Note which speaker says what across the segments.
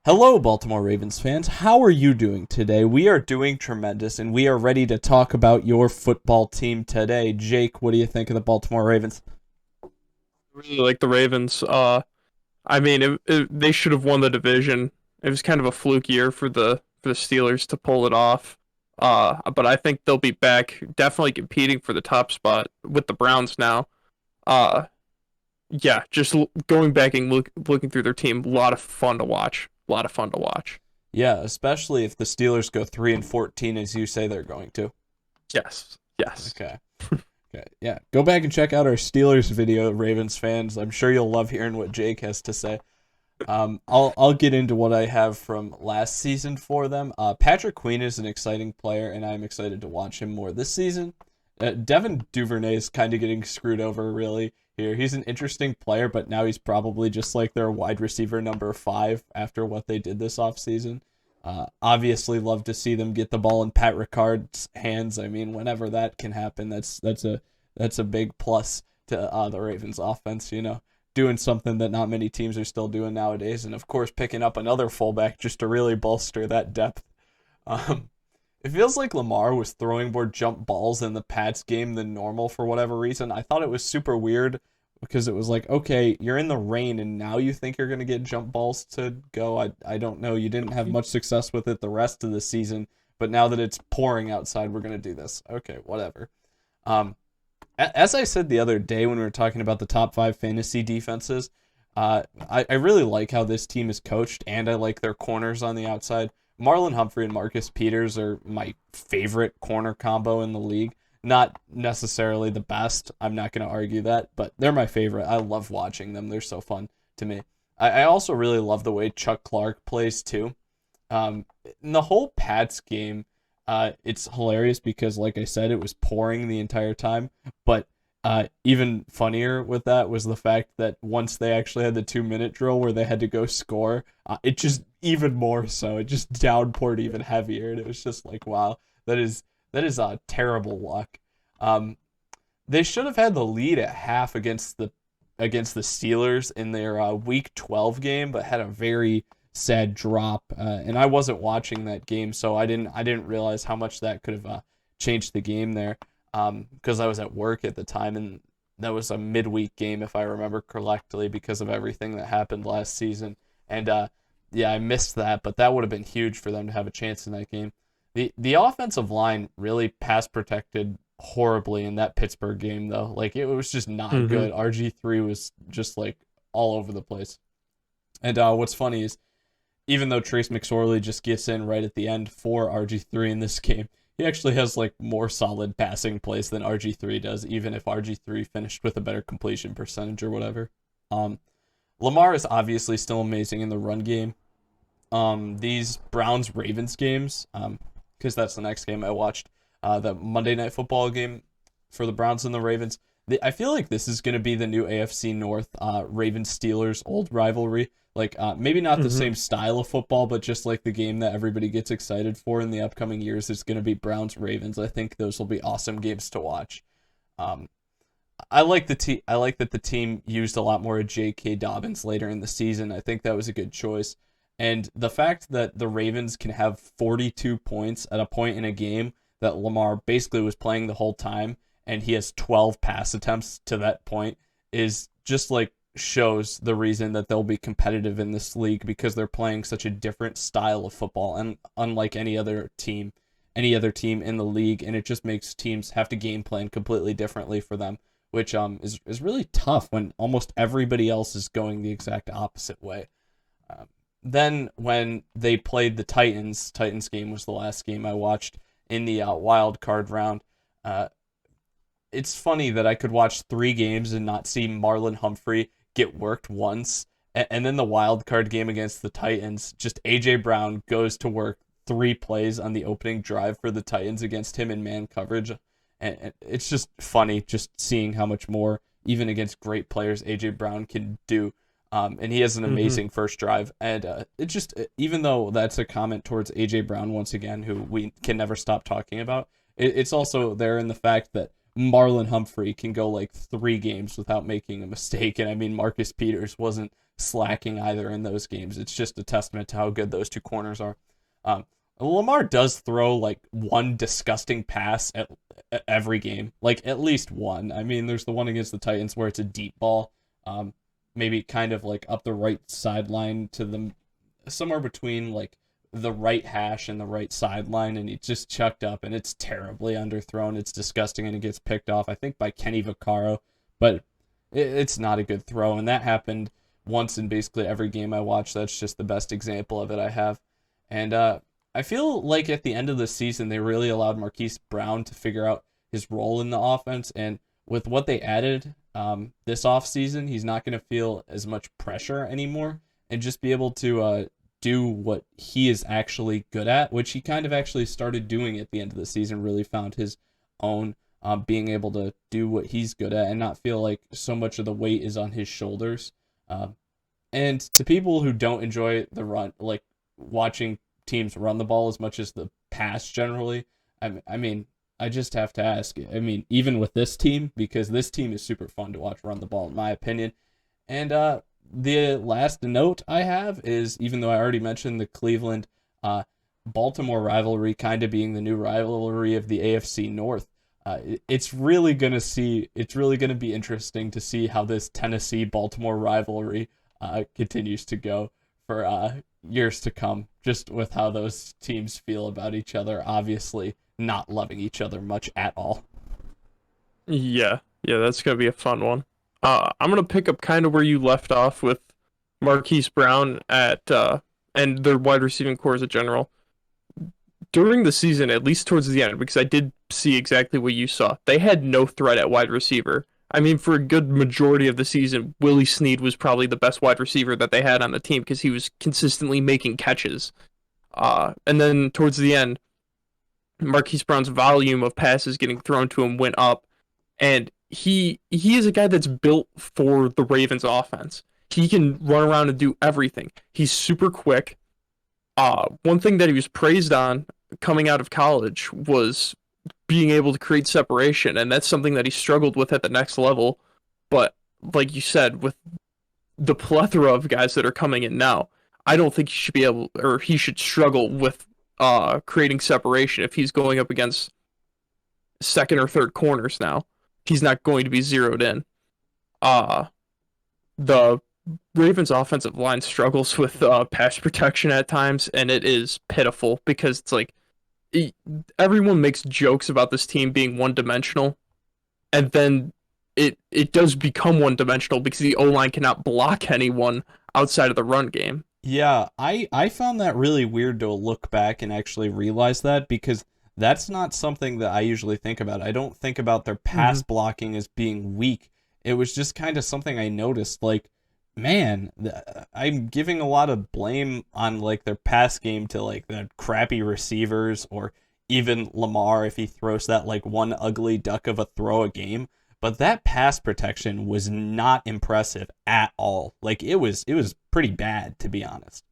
Speaker 1: Hello, Baltimore Ravens fans. How are you doing today? We are doing tremendous, and we are ready to talk about your football team today. Jake, what do you think of the Baltimore Ravens?
Speaker 2: Really like the Ravens. They should have won the division. It was kind of a fluke year for the Steelers to pull it off. But I think they'll be back, definitely competing for the top spot with the Browns now. Uh, yeah, going back and looking through their team, a lot of fun to watch. A lot of fun to watch.
Speaker 1: Yeah, especially if the Steelers go 3-14 as you say they're going to.
Speaker 2: Yes, yes.
Speaker 1: Okay. Okay. Yeah. Go back and check out our Steelers video, Ravens fans. I'm sure you'll love hearing what Jake has to say. I'll get into what I have from last season for them. Patrick Queen is an exciting player, and I'm excited to watch him more this season. Devin Duvernay is kind of getting screwed over really here. He's an interesting player, but now he's probably just like their wide receiver number 5 after what they did this offseason. Obviously, love to see them get the ball in Pat Ricard's hands. I mean, whenever that can happen, that's a big plus to the Ravens offense. Doing something that not many teams are still doing nowadays, and of course, picking up another fullback just to really bolster that depth. Um, it feels like Lamar was throwing more jump balls in the Pats game than normal for whatever reason. I thought it was super weird because it was like, okay, you're in the rain and now you think you're going to get jump balls to go. I don't know. You didn't have much success with it the rest of the season, but now that it's pouring outside, we're going to do this. Okay, whatever. Um, as I said the other day when we were talking about the top 5 fantasy defenses, I really like how this team is coached, and I like their corners on the outside. Marlon Humphrey and Marcus Peters are my favorite corner combo in the league. Not necessarily the best. I'm not going to argue that, but they're my favorite. I love watching them. They're so fun to me. I also really love the way Chuck Clark plays too. In the whole Pats game, it's hilarious because, like I said, it was pouring the entire time. But even funnier with that was the fact that once they actually had the 2-minute drill where they had to go score, it just even more so. It just downpoured even heavier, and it was just like, wow, that is terrible luck. Um, they should have had the lead at half against the Steelers in their Week 12 game, but had a very sad drop. And I wasn't watching that game, so I didn't realize how much that could have changed the game there. Because I was at work at the time, and that was a midweek game if I remember correctly because of everything that happened last season. And yeah, I missed that, but that would have been huge for them to have a chance in that game. The offensive line really pass protected horribly in that Pittsburgh game though. Like it was just not
Speaker 2: Mm-hmm.
Speaker 1: good. RG3 was just like all over the place. And what's funny is even though Trace McSorley just gets in right at the end for RG3 in this game, he actually has like more solid passing plays than RG3 does, even if RG3 finished with a better completion percentage or whatever. Um, Lamar is obviously still amazing in the run game. These Browns Ravens games, because that's the next game I watched, the Monday Night Football game for the Browns and the Ravens. I feel like this is going to be the new AFC North Ravens Steelers old rivalry. Like maybe not the
Speaker 2: Mm-hmm.
Speaker 1: same style of football, but just like the game that everybody gets excited for in the upcoming years is going to be Browns Ravens. I think those will be awesome games to watch. Um, I like the I like that the team used a lot more of J.K. Dobbins later in the season. I think that was a good choice. And the fact that the Ravens can have 42 points at a point in a game that Lamar basically was playing the whole time, and he has 12 pass attempts to that point, is just like shows the reason that they'll be competitive in this league because they're playing such a different style of football and unlike any other team in the league, and it just makes teams have to game plan completely differently for them, which is really tough when almost everybody else is going the exact opposite way. Then when they played the Titans game was the last game I watched in the wild card round. Uh, it's funny that I could watch 3 games and not see Marlon Humphrey get worked once, and then the wild card game against the Titans, just AJ Brown goes to work 3 plays on the opening drive for the Titans against him in man coverage, and it's just funny just seeing how much more even against great players AJ Brown can do. And he has an
Speaker 2: Mm-hmm.
Speaker 1: amazing first drive, and it just even though that's a comment towards AJ Brown once again, who we can never stop talking about, it's also there in the fact that Marlon Humphrey can go like 3 games without making a mistake. And I mean, Marcus Peters wasn't slacking either in those games. It's just a testament to how good those two corners are. Um, Lamar does throw like one disgusting pass at every game, like at least one. I mean, there's the one against the Titans where it's a deep ball, maybe kind of like up the right sideline to the somewhere between like the right hash and the right sideline, and he just chucked up, and it's terribly underthrown. It's disgusting, and it gets picked off, I think, by Kenny Vaccaro, but it's not a good throw, and that happened once in basically every game I watched. That's just the best example of it I have. And I feel like at the end of the season, they really allowed Marquise Brown to figure out his role in the offense, and with what they added this offseason, he's not going to feel as much pressure anymore and just be able to do what he is actually good at, which he kind of actually started doing at the end of the season, really found his own, being able to do what he's good at and not feel like so much of the weight is on his shoulders. And to people who don't enjoy the run, like watching teams run the ball as much as the pass generally, I mean, I just have to ask, I mean, even with this team, because this team is super fun to watch run the ball, in my opinion. And the last note I have is, even though I already mentioned the Cleveland Baltimore rivalry kind of being the new rivalry of the AFC North, it's really going to be interesting to see how this Tennessee Baltimore rivalry continues to go for years to come, just with how those teams feel about each other, obviously not loving each other much at all.
Speaker 2: Yeah, yeah, that's gonna be a fun one. I'm gonna pick up kind of where you left off with Marquise Brown at and their wide receiving cores in general. During the season, at least towards the end, because I did see exactly what you saw, they had no threat at wide receiver. I mean, for a good majority of the season, Willie Snead was probably the best wide receiver that they had on the team because he was consistently making catches. And then towards the end, Marquise Brown's volume of passes getting thrown to him went up, and he is a guy that's built for the Ravens offense. He can run around and do everything. He's super quick. One thing that he was praised on coming out of college was being able to create separation, and that's something that he struggled with at the next level. But like you said, with the plethora of guys that are coming in now, I don't think he should be able, or he should struggle with creating separation if he's going up against second or third corners now. He's not going to be zeroed in. Uh the Ravens offensive line struggles with pass protection at times, and it is pitiful because it's like everyone makes jokes about this team being one dimensional, and then it does become one dimensional because the O line cannot block anyone outside of the run game.
Speaker 1: Yeah, I found that really weird to look back and actually realize that, because that's not something that I usually think about. I don't think about their pass blocking as being weak. It was just kind of something I noticed, like, man, I'm giving a lot of blame on like their pass game to like the crappy receivers, or even Lamar if he throws that like one ugly duck of a throw a game. But that pass protection was not impressive at all. Like it was pretty bad, to be honest.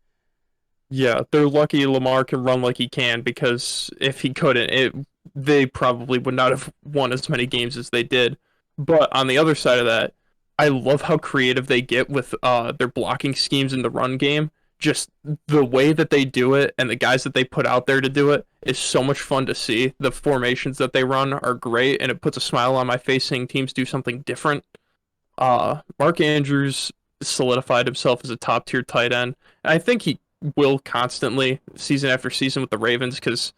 Speaker 2: Yeah, they're lucky Lamar can run like he can, because if he couldn't, they probably would not have won as many games as they did. But on the other side of that, I love how creative they get with their blocking schemes in the run game. Just the way that they do it and the guys that they put out there to do it is so much fun to see. The formations that they run are great, and it puts a smile on my face seeing teams do something different. Mark Andrews solidified himself as a top tier tight end. And I think he will constantly, season after season with the Ravens, because,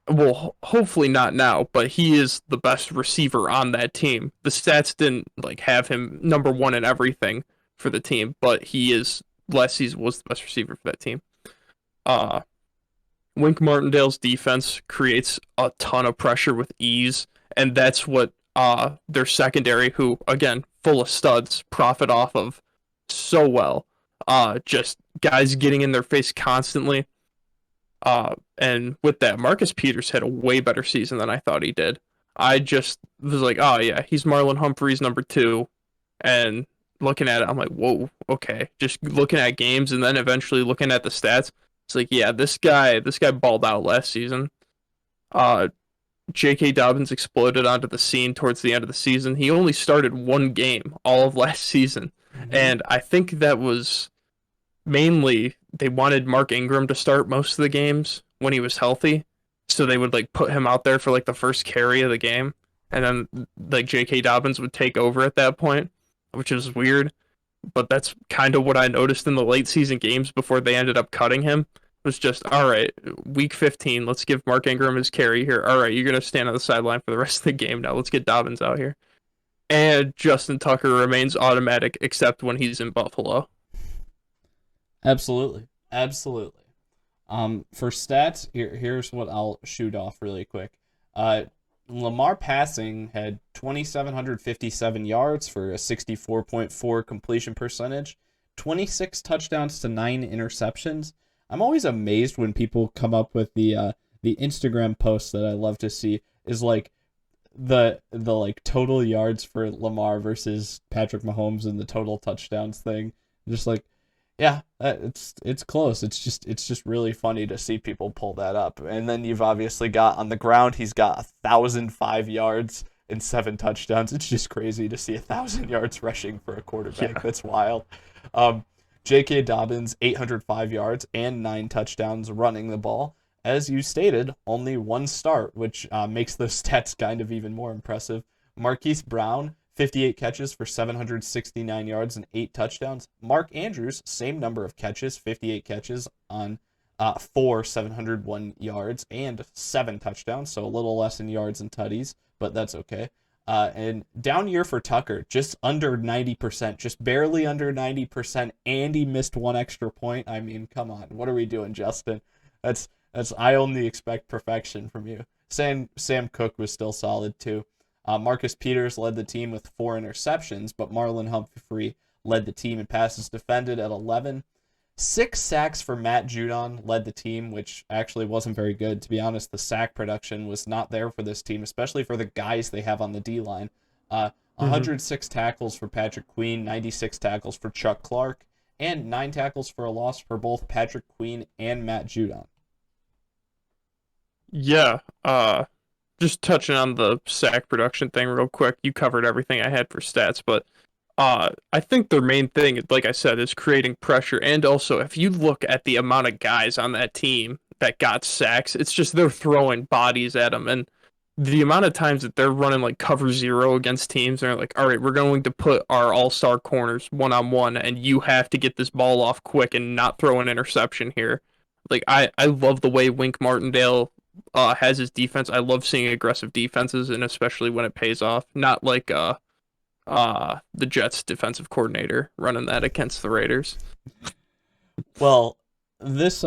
Speaker 2: well, hopefully not now, but he is the best receiver on that team. The stats didn't like have him number one in everything for the team, but he is, last season was the best receiver for that team. Uh Wink Martindale's defense creates a ton of pressure with ease, and that's what their secondary, who again full of studs, profit off of so well. Just guys getting in their face constantly. And with that, Marcus Peters had a way better season than I thought he did. I just was like, oh yeah, he's Marlon Humphrey's number two, and looking at it, I'm like, whoa, okay. Just looking at games and then eventually looking at the stats, it's like, yeah, this guy balled out last season. Uh, J.K. Dobbins exploded onto the scene towards the end of the season. He only started one game all of last season.
Speaker 1: Hmm.
Speaker 2: And I think that was mainly they wanted Mark Ingram to start most of the games when he was healthy. So they would like put him out there for like the first carry of the game. And then like J.K. Dobbins would take over at that point, which is weird. But that's kind of what I noticed in the late season games before they ended up cutting him. Was just all right. Week 15, let's give Mark Ingram his carry here. All right, you're gonna stand on the sideline for the rest of the game now. Let's get Dobbins out here. And Justin Tucker remains automatic except when he's in Buffalo.
Speaker 1: Absolutely, absolutely. For stats, here's what I'll shoot off really quick. Uh, Lamar passing had 2,757 yards for a 64.4 completion percentage, 26 touchdowns to 9 interceptions. I'm always amazed when people come up with the Instagram posts that I love to see is like the like total yards for Lamar versus Patrick Mahomes and the total touchdowns thing. Just like, yeah, it's close. It's just really funny to see people pull that up. And then you've obviously got on the ground, he's got 1,005 yards and 7 touchdowns. It's just crazy to see 1,000 yards rushing for a quarterback.
Speaker 2: Yeah.
Speaker 1: That's wild. Um, J.K. Dobbins 805 yards and 9 touchdowns running the ball. As you stated, only one start, which makes those stats kind of even more impressive. Marquise Brown 58 catches for 769 yards and 8 touchdowns. Mark Andrews, same number of catches, 58 catches on 701 yards and 7 touchdowns, so a little less in yards and tutties, but that's okay. And down year for Tucker, just under 90%, just barely under 90%, and he missed one extra point. I mean, come on, what are we doing, Justin? That's I only expect perfection from you. Sam Cook was still solid too. Marcus Peters led the team with 4 interceptions, but Marlon Humphrey led the team in passes defended at 11. 6 sacks for Matt Judon led the team, which actually wasn't very good. To be honest, the sack production was not there for this team, especially for the guys they have on the D line.
Speaker 2: Mm-hmm.
Speaker 1: 106 tackles for Patrick Queen, 96 tackles for Chuck Clark, and 9 tackles for a loss for both Patrick Queen and Matt Judon.
Speaker 2: Yeah. Just touching on the sack production thing real quick. You covered everything I had for stats, but I think their main thing, like I said, is creating pressure. And also, if you look at the amount of guys on that team that got sacks, it's just they're throwing bodies at them. And the amount of times that they're running like cover zero against teams, and they're like, all right, we're going to put our all-star corners one on one, and you have to get this ball off quick and not throw an interception here. Like I love the way Wink Martindale has his defense. I love seeing aggressive defenses, and especially when it pays off. Not like the Jets defensive coordinator running that against the Raiders.
Speaker 1: Well, this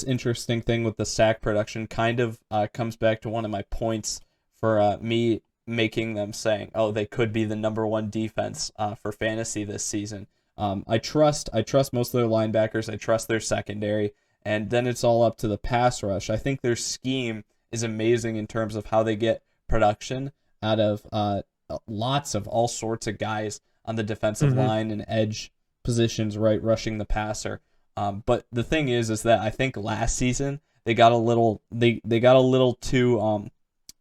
Speaker 1: interesting thing with the sack production kind of comes back to one of my points for me making them saying, "Oh, they could be the number one defense for fantasy this season." I trust most of their linebackers. I trust their secondary, and then it's all up to the pass rush. I think their scheme is amazing in terms of how they get production out of lots of all sorts of guys on the defensive
Speaker 2: Mm-hmm.
Speaker 1: line and edge positions, right, rushing the passer. But the thing is that I think last season they got a little too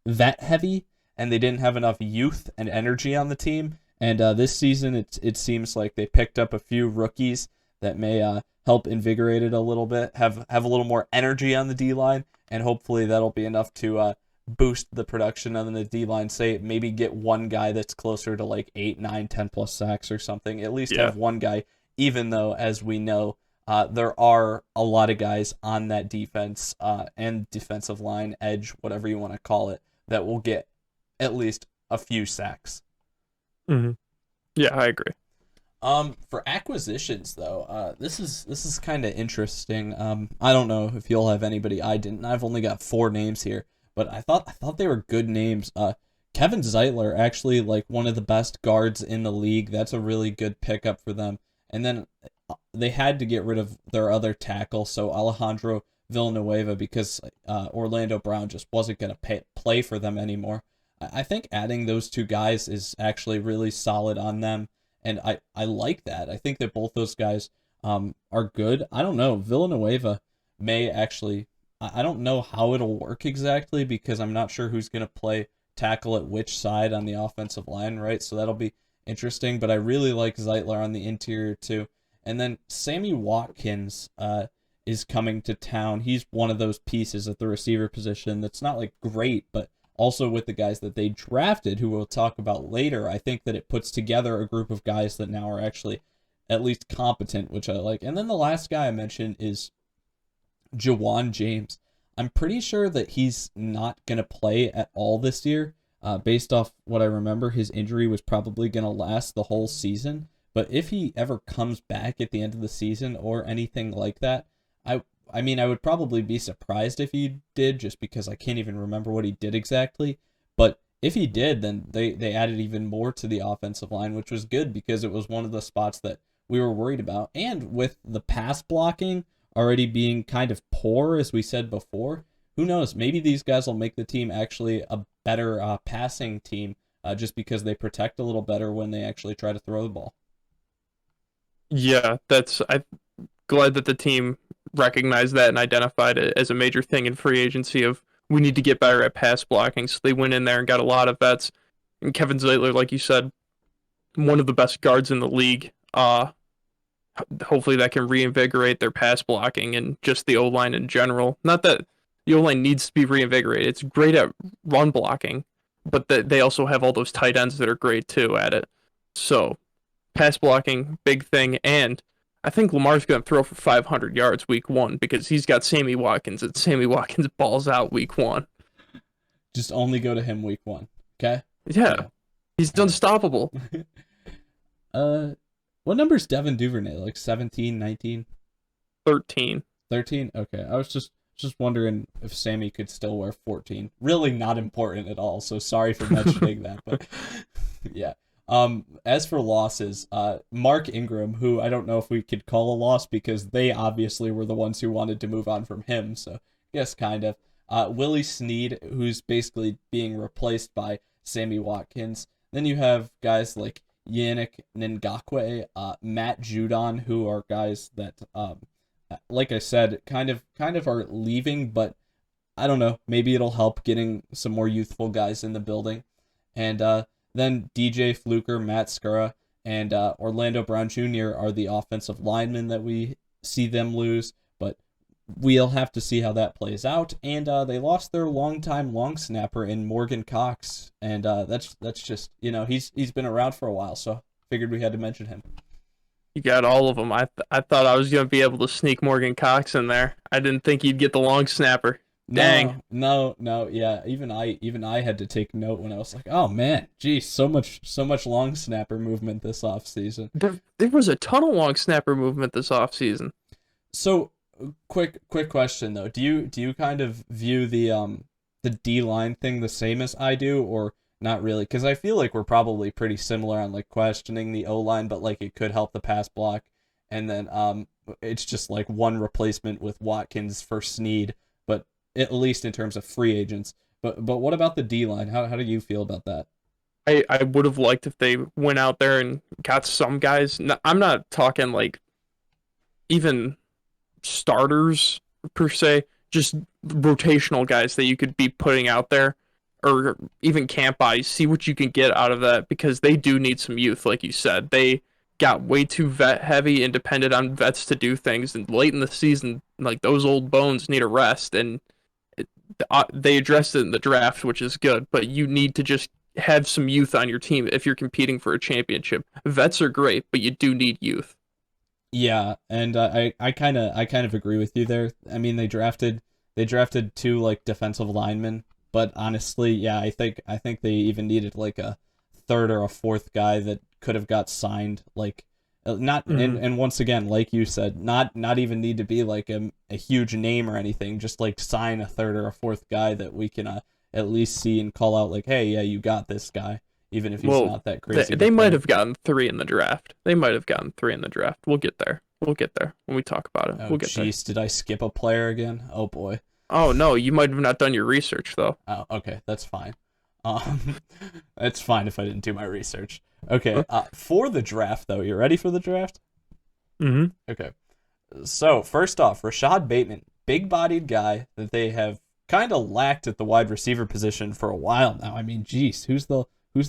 Speaker 1: vet heavy, and they didn't have enough youth and energy on the team. And this season, it seems like they picked up a few rookies that may help invigorate it a little bit, have a little more energy on the D line, and hopefully that'll be enough to boost the production on the D line. Say maybe get one guy that's closer to like 8, 9, 10 plus sacks or something. At least
Speaker 2: Yeah.
Speaker 1: have one guy, even though as we know there are a lot of guys on that defense and defensive line, edge, whatever you want to call it, that will get at least a few sacks.
Speaker 2: Mm-hmm. Yeah, I agree.
Speaker 1: For acquisitions though, this is kind of interesting. I don't know if you'll have anybody I didn't. I've only got 4 names here, but I thought they were good names. Kevin Zeitler, actually like one of the best guards in the league. That's a really good pickup for them. And then they had to get rid of their other tackle, so Alejandro Villanueva, because Orlando Brown just wasn't going to play for them anymore. I think adding those 2 guys is actually really solid on them, and I like that. I think that both those guys are good. I don't know. Villanueva may actually I don't know how it'll work exactly because I'm not sure who's going to play tackle at which side on the offensive line, right? So that'll be interesting. But I really like Zeitler on the interior too. And then Sammy Watkins is coming to town. He's one of those pieces at the receiver position that's not like great, but also with the guys that they drafted, who we'll talk about later, I think that it puts together a group of guys that now are actually at least competent, which I like. And then the last guy I mentioned is Jawan James. I'm pretty sure that he's not going to play at all this year. Based off what I remember, his injury was probably going to last the whole season. But if he ever comes back at the end of the season or anything like that, I mean, I would probably be surprised if he did, just because I can't even remember what he did exactly. But if he did, then they added even more to the offensive line, which was good because it was one of the spots that we were worried about. And with the pass blocking already being kind of poor, as we said before, who knows? Maybe these guys will make the team actually a better passing team just because they protect a little better when they actually try to throw the ball.
Speaker 2: Yeah, I'm glad that the team recognized that and identified it as a major thing in free agency of we need to get better at pass blocking. So they went in there and got a lot of vets. And Kevin Zeitler, like you said, one of the best guards in the league. Hopefully that can reinvigorate their pass blocking and just the O line in general. Not that the O line needs to be reinvigorated. It's great at run blocking, but they also have all those tight ends that are great too at it. So pass blocking, big thing, and I think Lamar's going to throw for 500 yards week 1 because he's got Sammy Watkins, and Sammy Watkins balls out week 1.
Speaker 1: Just only go to him week 1. Okay?
Speaker 2: Yeah, he's unstoppable.
Speaker 1: uh, what number's Devin Duvernay? Like 17, 19?
Speaker 2: 13.
Speaker 1: 13? Okay. I was just wondering if Sammy could still wear 14. Really not important at all, so sorry for mentioning that, but yeah. As for losses, Mark Ingram, who I don't know if we could call a loss because they obviously were the ones who wanted to move on from him, so yes, kind of. Willie Snead, who's basically being replaced by Sammy Watkins. Then you have guys like Yannick Ngakwe, Matt Judon, who are guys that, like I said, kind of are leaving, but I don't know, maybe it'll help getting some more youthful guys in the building. And then DJ Fluker, Matt Skura, and Orlando Brown Jr. are the offensive linemen that we see them lose, but we'll have to see how that plays out. And they lost their longtime long snapper in Morgan Cox, and that's just, he's been around for a while, so figured we had to mention him.
Speaker 2: You got all of them. I thought I was going to be able to sneak Morgan Cox in there. I didn't think you'd get the long snapper. Dang.
Speaker 1: No, yeah. Even I had to take note when I was like, oh man, geez, so much long snapper movement this offseason.
Speaker 2: There was a ton of long snapper movement this offseason.
Speaker 1: So quick question though. Do you kind of view the D line thing the same as I do, or not really? Because I feel like we're probably pretty similar on like questioning the O line, but like it could help the pass block. And then it's just like one replacement with Watkins for Snead, but at least in terms of free agents. But what about the D line? How do you feel about that?
Speaker 2: I would have liked if they went out there and got some guys. I'm not talking like even starters per se, just rotational guys that you could be putting out there, or even camp bodies. See what you can get out of that because they do need some youth, like you said. They got way too vet heavy and depended on vets to do things, and late in the season, like those old bones need a rest. And they addressed it in the draft, which is good, but you need to just have some youth on your team if you're competing for a championship. Vets are great, but you do need youth.
Speaker 1: Yeah, and I kind of agree with you there. I mean, they drafted two like defensive linemen, but honestly, yeah, I think they even needed like a third or a fourth guy that could have got signed, like not and once again, like you said, not even need to be like a huge name or anything, just like sign a third or a fourth guy that we can at least see and call out like, hey, yeah, you got this guy, even if he's not that crazy.
Speaker 2: They might have gotten 3 in the draft. We'll get there. We'll get there when we talk about it.
Speaker 1: Oh,
Speaker 2: we'll get there.
Speaker 1: Did I skip a player again? Oh boy.
Speaker 2: Oh no, you might have not done your research though.
Speaker 1: Oh, okay, that's fine. It's fine if I didn't do my research. Okay, for the draft though, you ready for the draft?
Speaker 2: Mm-hmm.
Speaker 1: Okay. So first off, Rashad Bateman big-bodied guy that they have kind of lacked at the wide receiver position for a while now. I mean, geez, who's the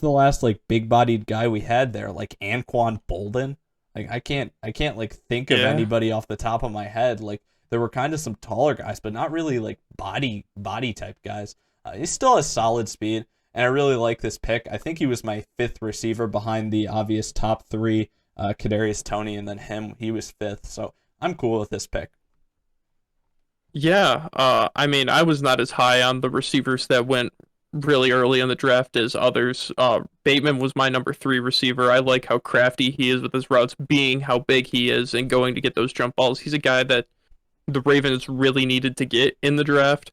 Speaker 1: last like big-bodied guy we had there? Like Anquan Bolden? Like I can't like think of
Speaker 2: Yeah.
Speaker 1: anybody off the top of my head. Like there were kind of some taller guys, but not really like body type guys. He still has solid speed, and I really like this pick. I think he was my fifth receiver behind the obvious top three, Kadarius Toney, and then him. He was fifth, so I'm cool with this pick.
Speaker 2: Yeah, I mean, I was not as high on the receivers that went really early in the draft as others. Bateman was my number three receiver. I like how crafty he is with his routes, being how big he is and going to get those jump balls. He's a guy that the Ravens really needed to get in the draft.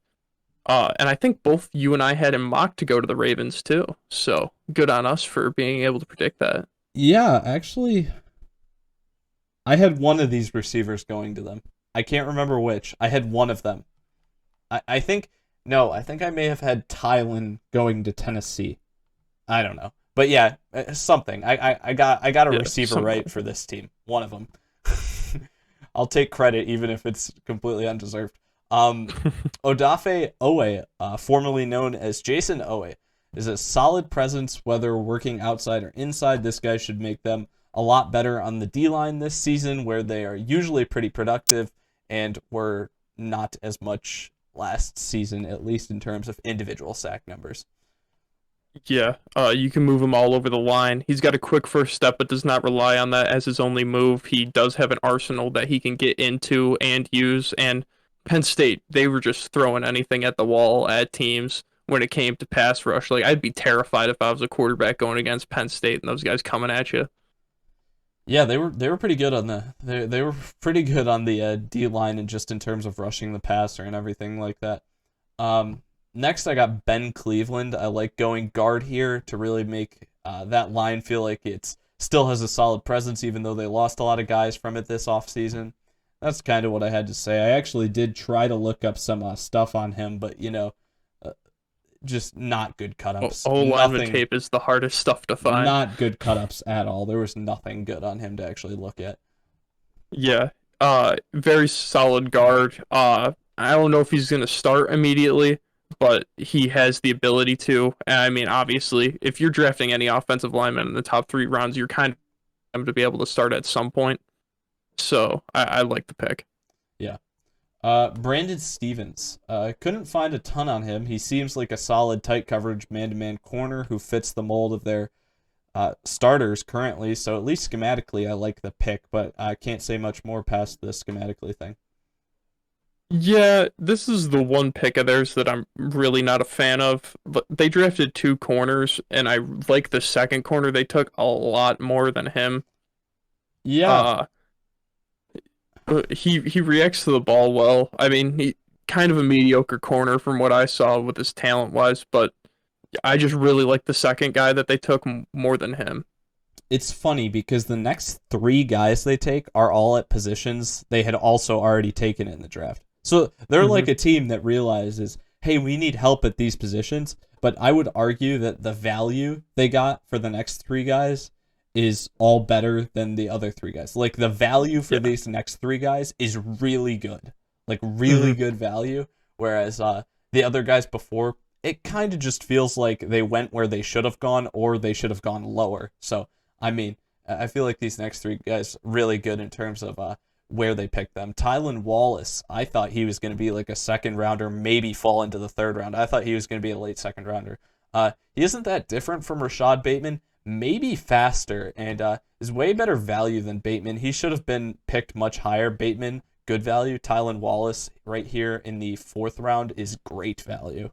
Speaker 2: And I think both you and I had him mocked to go to the Ravens too. So good on us for being able to predict that.
Speaker 1: Yeah, actually, I had one of these receivers going to them. I can't remember which. I had one of them. I think no, I think I may have had Tylen going to Tennessee. I don't know, but yeah, something. I got a
Speaker 2: Yeah,
Speaker 1: receiver
Speaker 2: something
Speaker 1: right
Speaker 2: like
Speaker 1: for
Speaker 2: that.
Speaker 1: this team. One of them. I'll take credit even if it's completely undeserved. Um, Odafe Owe, formerly known as Jason Owe, is a solid presence whether working outside or inside. This guy should make them a lot better on the D line this season, where they are usually pretty productive and were not as much last season, at least in terms of individual sack numbers.
Speaker 2: Yeah, you can move him all over the line. He's got a quick first step, but does not rely on that as his only move. He does have an arsenal that he can get into and use. And Penn State, they were just throwing anything at the wall at teams when it came to pass rush. Like, I'd be terrified if I was a quarterback going against Penn State and those guys coming at you.
Speaker 1: Yeah, they were pretty good on they were pretty good on the D line and just in terms of rushing the passer and everything like that. Next, I got Ben Cleveland. I like going guard here to really make that line feel like it's still has a solid presence, even though they lost a lot of guys from it this offseason. That's kind of what I had to say. I actually did try to look up some stuff on him, but uh, just not good cut-ups.
Speaker 2: O lineman
Speaker 1: Nothing,
Speaker 2: tape is the hardest stuff to find.
Speaker 1: not good cut-ups at all. There was nothing good on him to actually look at.
Speaker 2: Yeah, very solid guard. I don't know if he's gonna start immediately, but he has the ability to. And I mean, obviously, if you're drafting any offensive lineman in the top three rounds, you're kind of to be able to start at some point. So I like the pick.
Speaker 1: Yeah. Brandon Stevens. Couldn't find a ton on him. He seems like a solid tight coverage man-to-man corner who fits the mold of their starters currently. So at least schematically, I like the pick, but I can't say much more past the schematically thing.
Speaker 2: Yeah, this is the one pick of theirs that I'm really not a fan of. But they drafted two corners, and I like the second corner they took a lot more than him.
Speaker 1: Yeah,
Speaker 2: Uh, he reacts to the ball well. I mean, he kind of a mediocre corner from what I saw with his talent wise, but I just really like the second guy that they took more than him.
Speaker 1: it's funny because the next three guys they take are all at positions they had also already taken in the draft. So they're
Speaker 2: Hmm.
Speaker 1: like a team that realizes, hey, we need help at these positions. But I would argue that the value they got for the next three guys is all better than the other three guys. Like the value for
Speaker 2: Yeah.
Speaker 1: these next three guys is really good, like
Speaker 2: Hmm.
Speaker 1: really good value. Whereas the other guys before, it kind of just feels like they went where they should have gone or they should have gone lower. So I mean, I feel like these next three guys really good in terms of where they picked them. Tylan Wallace, I thought he was going to be like a second rounder, maybe fall into the third round. I thought he was going to be a late second rounder. He isn't that different from Rashad Bateman, maybe faster, and is way better value than Bateman. He should have been picked much higher. Bateman, good value. Tylan Wallace, right here in the fourth round, is great value.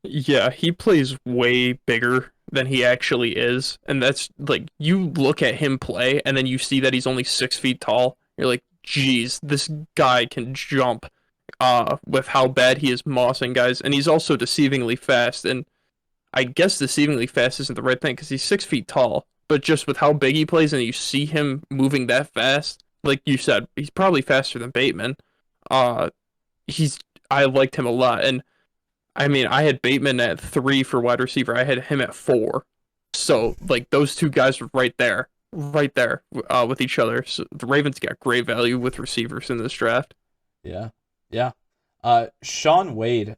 Speaker 2: Yeah, he plays way bigger than he actually is. And that's like, you look at him play and then you see that he's only 6 feet tall. You're like, geez, this guy can jump with how bad he is mossing guys. And he's also deceivingly fast. And I guess deceivingly fast isn't the right thing because he's 6 feet tall. But just with how big he plays and you see him moving that fast, like you said, he's probably faster than Bateman. Uh, he's I liked him a lot. And I mean, I had Bateman at three for wide receiver. I had him at four. So, like, those two guys were right there with each other. So the Ravens got great value with receivers in this draft.
Speaker 1: Yeah. Yeah. Sean Wade,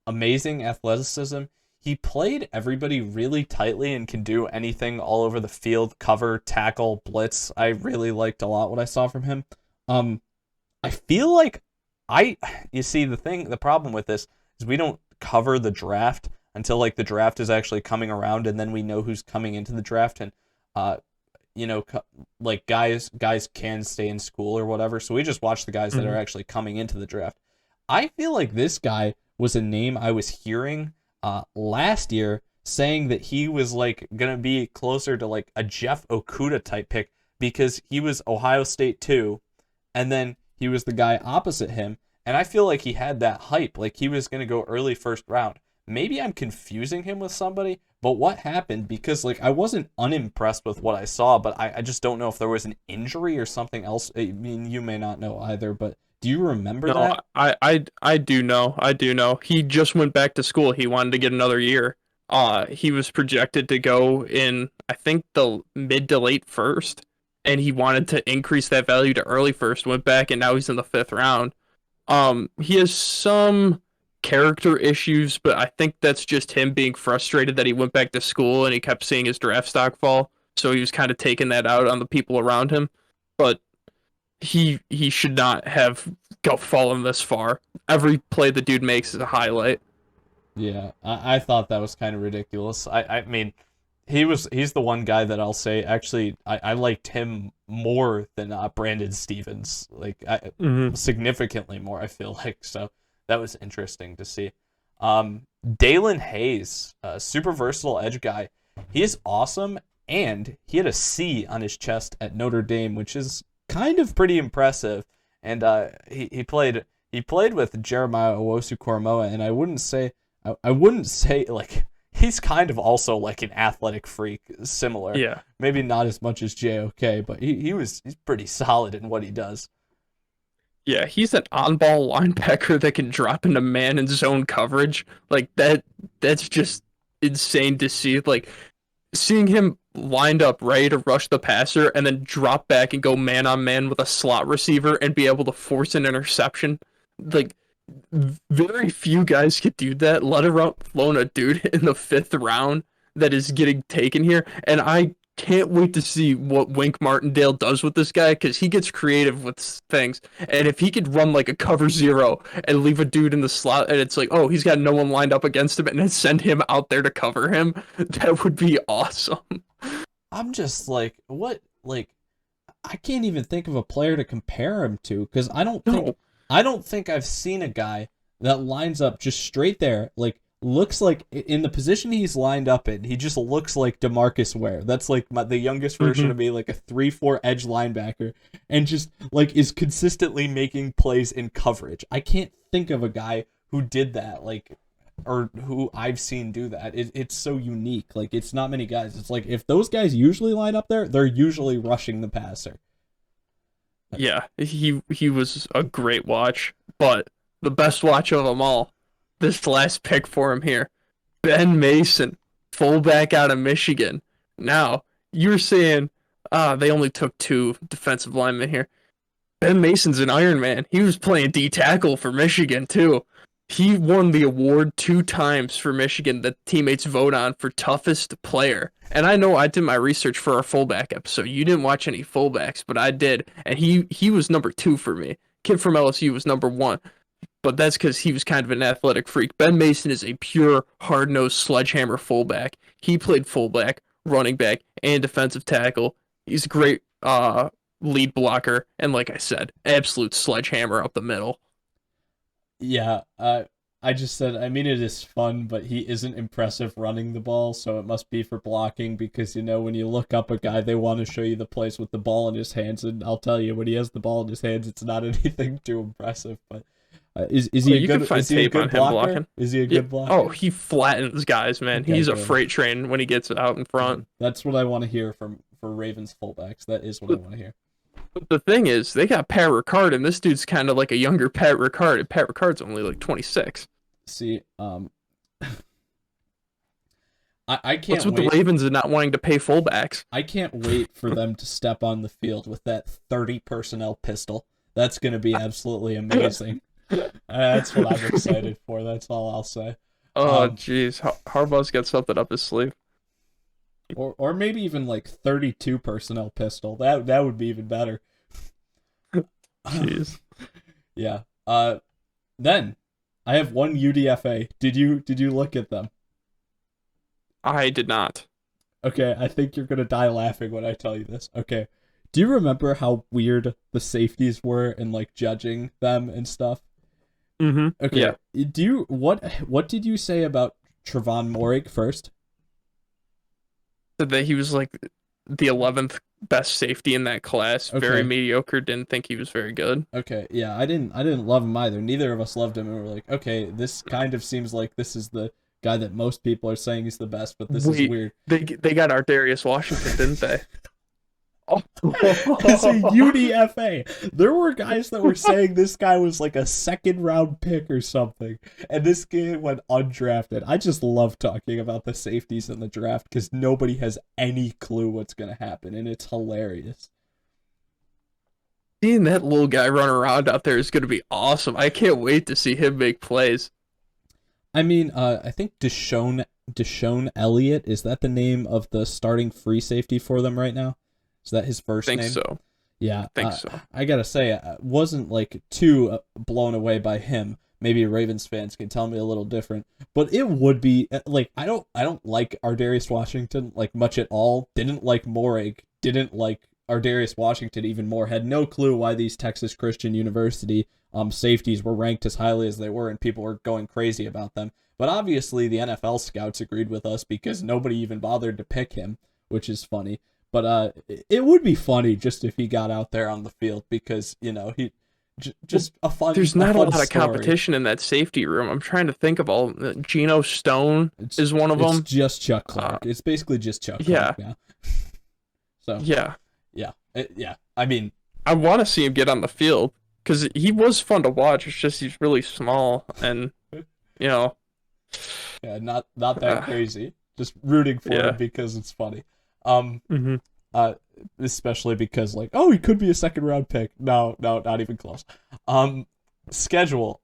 Speaker 1: amazing athleticism. He played everybody really tightly and can do anything all over the field, cover, tackle, blitz. I really liked a lot what I saw from him. Um, I feel like I, you see, the problem with this is we don't cover the draft until like the draft is actually coming around, and then we know who's coming into the draft, and uh, you know, like guys can stay in school or whatever. So we just watch the guys that are
Speaker 2: Hmm.
Speaker 1: actually coming into the draft. I feel like this guy was a name I was hearing last year saying that he was like gonna be closer to like a Jeff Okuda type pick because he was Ohio State too, and then he was the guy opposite him, and I feel like he had that hype, like he was gonna go early first round. Maybe I'm confusing him with somebody, but what happened? Because like I wasn't unimpressed with what I saw, but I just don't know if there was an injury or something else. I mean, you may not know either, but do you remember
Speaker 2: No,
Speaker 1: that?
Speaker 2: I do know. I do know. He just went back to school. He wanted to get another year. He was projected to go in, I think, the mid to late first, and he wanted to increase that value to early first. Went back, and now he's in the fifth round. He has some character issues, but I think that's just him being frustrated that he went back to school and he kept seeing his draft stock fall. So he was kind of taking that out on the people around him. But he should not have go fallen this far. Every play the dude makes is a highlight.
Speaker 1: Yeah, I thought that was kind of ridiculous. I mean, he's the one guy that I'll say actually I liked him more than Brandon Stevens, like
Speaker 2: Hmm.
Speaker 1: significantly more. I feel like so that was interesting to see. Dalen Hayes, super versatile edge guy. He is awesome, and he had a C on his chest at Notre Dame, which is kind of pretty impressive. And he played with Jeremiah Owusu-Koramoah, and I wouldn't say like he's kind of also like an athletic freak, similar.
Speaker 2: Yeah.
Speaker 1: Maybe not as much as JOK, but he's pretty solid in what he does.
Speaker 2: Yeah, he's an on-ball linebacker that can drop into man and zone coverage. Like that's just insane to see. Like seeing him lined up ready to rush the passer and then drop back and go man on man with a slot receiver and be able to force an interception. Like very few guys could do that, let alone a dude in the fifth round that is getting taken here. And I can't wait to see what Wink Martindale does with this guy because he gets creative with things. And if he could run like a cover zero and leave a dude in the slot, and it's like, oh, he's got no one lined up against him, and then send him out there to cover him, that would be awesome.
Speaker 1: I'm just like, what? Like, I can't even think of a player to compare him to because
Speaker 2: No.
Speaker 1: I don't think I've seen a guy that lines up just straight there, like looks like in the position he's lined up in, he just looks like DeMarcus Ware. That's like the youngest version
Speaker 2: Hmm.
Speaker 1: of me, like a 3-4 edge linebacker, and just like is consistently making plays in coverage. I can't think of a guy who did that, like or who I've seen do that. It's so unique. Like it's not many guys. It's like if those guys usually line up there, they're usually rushing the passer.
Speaker 2: Yeah, he was a great watch, but the best watch of them all, this last pick for him here, Ben Mason, fullback out of Michigan. Now, you're saying, they only took two defensive linemen here. Ben Mason's an Iron Man. He was playing D tackle for Michigan too. He won the award two times for Michigan that teammates vote on for toughest player. And I know I did my research for our fullback episode. You didn't watch any fullbacks, but I did, and he was number two for me. Kid from LSU was number one, but that's because he was kind of an athletic freak. Ben Mason is a pure hard nosed sledgehammer fullback. He played fullback, running back, and defensive tackle. He's a great lead blocker, and like I said, absolute sledgehammer up the middle.
Speaker 1: Yeah, I just said, I mean, it is fun, but he isn't impressive running the ball, so it must be for blocking because, you know, when you look up a guy, they want to show you the plays with the ball in his hands, and I'll tell you, when he has the ball in his hands, it's not anything too impressive. But is
Speaker 2: Oh,
Speaker 1: he a
Speaker 2: you can
Speaker 1: good
Speaker 2: find tape on him
Speaker 1: blocker?
Speaker 2: blocking.
Speaker 1: Is he a
Speaker 2: Yeah.
Speaker 1: good
Speaker 2: Oh,
Speaker 1: blocker?
Speaker 2: he flattens guys, man.
Speaker 1: Okay,
Speaker 2: He's a
Speaker 1: good.
Speaker 2: freight train when he gets out in front.
Speaker 1: That's what I want to hear from for Ravens fullbacks. That is what I want to hear.
Speaker 2: But the thing is, they got Pat Ricard, and this dude's kind of like a younger Pat Ricard, and Pat Ricard's only like 26.
Speaker 1: See, I
Speaker 2: What's
Speaker 1: can't
Speaker 2: with the
Speaker 1: wait.
Speaker 2: Ravens and not wanting to pay fullbacks?
Speaker 1: I can't wait for them to step on the field with that 30 personnel pistol. That's going to be absolutely amazing. That's what I'm excited for. That's all I'll say.
Speaker 2: Oh,
Speaker 1: Um,
Speaker 2: jeez. Harbaugh's got something up his sleeve.
Speaker 1: or maybe even like 32 personnel pistol. That would be even better.
Speaker 2: Jeez.
Speaker 1: Yeah. Then I have one UDFA. Did you look at them?
Speaker 2: I did not.
Speaker 1: Okay, I think you're gonna die laughing when I tell you this. Okay. Do you remember how weird the safeties were in like judging them and stuff?
Speaker 2: Mm-hmm.
Speaker 1: Okay.
Speaker 2: Yeah.
Speaker 1: What did you say about Trevon Morig first?
Speaker 2: Said that he was like the 11th best safety in that class. Very
Speaker 1: Okay.
Speaker 2: mediocre. Didn't think he was very good.
Speaker 1: Okay. Yeah, I didn't love him either. Neither of us loved him and we're like, okay, this kind of seems like this is the guy that most people are saying he's the best, but this is
Speaker 2: Wait,
Speaker 1: weird.
Speaker 2: they got our Darius Washington, didn't they?
Speaker 1: As a UDFA. There were guys that were saying this guy was like a second round pick or something, and this kid went undrafted. I just love talking about the safeties in the draft because nobody has any clue what's going to happen, and it's hilarious.
Speaker 2: Seeing that little guy run around out there is going to be awesome. I can't wait to see him make plays.
Speaker 1: I mean, I think Deshaun Elliott, is that the name of the starting free safety for them right now? Is that his first
Speaker 2: Think
Speaker 1: name?
Speaker 2: so.
Speaker 1: Yeah,
Speaker 2: Think so.
Speaker 1: I gotta say, I wasn't like too blown away by him. Maybe Ravens fans can tell me a little different, but it would be like I don't like Ardarius Washington like much at all. Didn't like Morig. Didn't like Ardarius Washington even more. Had no clue why these Texas Christian University safeties were ranked as highly as they were, and people were going crazy about them. But obviously, the NFL scouts agreed with us because nobody even bothered to pick him, which is funny. But it would be funny just if he got out there on the field because he just
Speaker 2: There's
Speaker 1: a
Speaker 2: not a
Speaker 1: fun
Speaker 2: lot of
Speaker 1: story.
Speaker 2: competition in that safety room. I'm trying to think of all. Geno Stone
Speaker 1: It's
Speaker 2: is one of
Speaker 1: it's
Speaker 2: them.
Speaker 1: just Chuck Clark. It's basically just Chuck
Speaker 2: Yeah,
Speaker 1: Clark now. So
Speaker 2: yeah.
Speaker 1: yeah, yeah. I mean,
Speaker 2: I want to see him get on the field because he was fun to watch. It's just he's really small and you know,
Speaker 1: yeah, not that
Speaker 2: uh,
Speaker 1: crazy. Just rooting for him
Speaker 2: yeah.
Speaker 1: because it's funny. Um,
Speaker 2: Hmm.
Speaker 1: uh, especially because like, oh, he could be a second round pick. No, no, not even close. Um, schedule.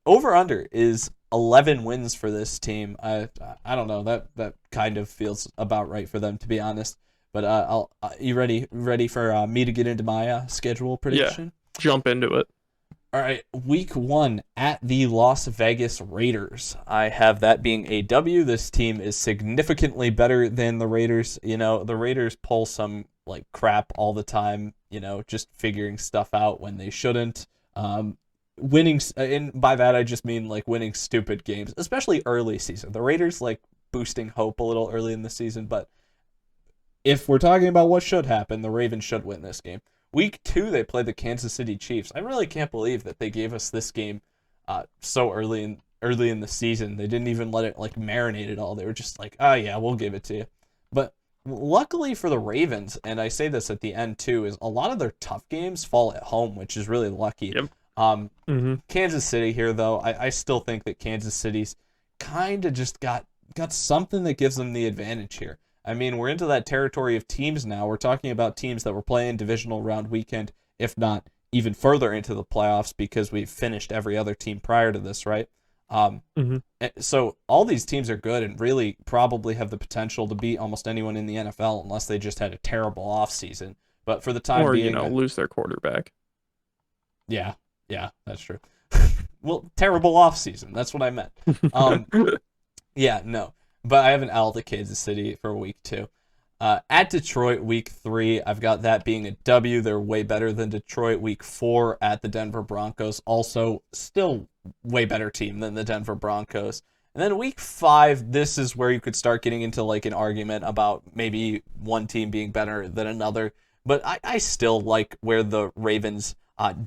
Speaker 1: Over under is 11 wins for this team. I don't know, that kind of feels about right for them to be honest. But I'll you ready for me to get into my schedule
Speaker 2: Yeah.
Speaker 1: prediction?
Speaker 2: Jump into it.
Speaker 1: All right, week 1 at the Las Vegas Raiders. I have that being a W. This team is significantly better than the Raiders. The Raiders pull some like crap all the time, just figuring stuff out when they shouldn't. Winning, and by that I just mean like winning stupid games, especially early season. The Raiders like boosting hope a little early in the season, but if we're talking about what should happen, the Ravens should win this game. Week 2, they play the Kansas City Chiefs. I really can't believe that they gave us this game so early in the season. They didn't even let it like marinate at all. They were just like, oh yeah, we'll give it to you. But luckily for the Ravens, and I say this at the end too, is a lot of their tough games fall at home, which is really lucky.
Speaker 2: Yep. Hmm.
Speaker 1: Kansas City here though, I still think that Kansas City's kind of just got something that gives them the advantage here. I mean, we're into that territory of teams now. We're talking about teams that were playing divisional round weekend, if not even further into the playoffs, because we've finished every other team prior to this, right?
Speaker 2: Hmm.
Speaker 1: So all these teams are good and really probably have the potential to beat almost anyone in the NFL unless they just had a terrible offseason. But for the time
Speaker 2: Or
Speaker 1: being,
Speaker 2: lose their quarterback.
Speaker 1: yeah, yeah, that's true. Well, terrible offseason. That's what I meant. Um, Yeah, no. But I have an L to Kansas City for week 2. At Detroit, week 3, I've got that being a W. They're way better than Detroit. Week 4 at the Denver Broncos, also still way better team than the Denver Broncos. And then week 5, this is where you could start getting into like an argument about maybe one team being better than another. But I still like where the Ravens'